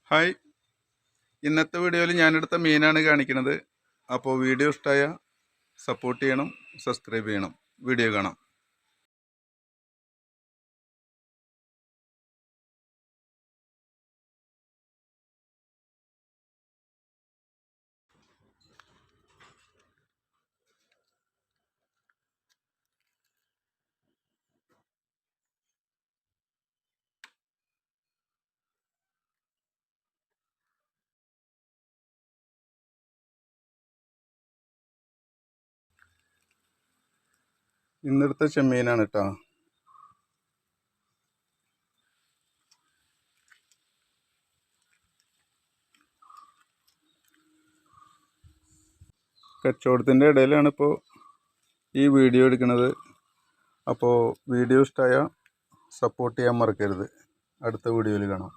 Hi, ഇന്നത്തെ വീഡിയോയിൽ ഞാനെടുത്ത മീനാണ് കാണിക്കുന്നത്. അപ്പോൾ വീഡിയോ ഇഷ്ടമായ സപ്പോർട്ട് ചെയ്യണം, സബ്സ്ക്രൈബ് ചെയ്യണം. വീഡിയോ കാണാം. ഇന്നെടുത്ത ചെമ്മീനാണ് കേട്ടോ. കച്ചവടത്തിൻ്റെ ഇടയിലാണ് ഇപ്പോൾ ഈ വീഡിയോ എടുക്കുന്നത്. അപ്പോൾ വീഡിയോ ഇഷ്ടമായ സപ്പോർട്ട് ചെയ്യാൻ മറക്കരുത്. അടുത്ത വീഡിയോയിൽ കാണാം.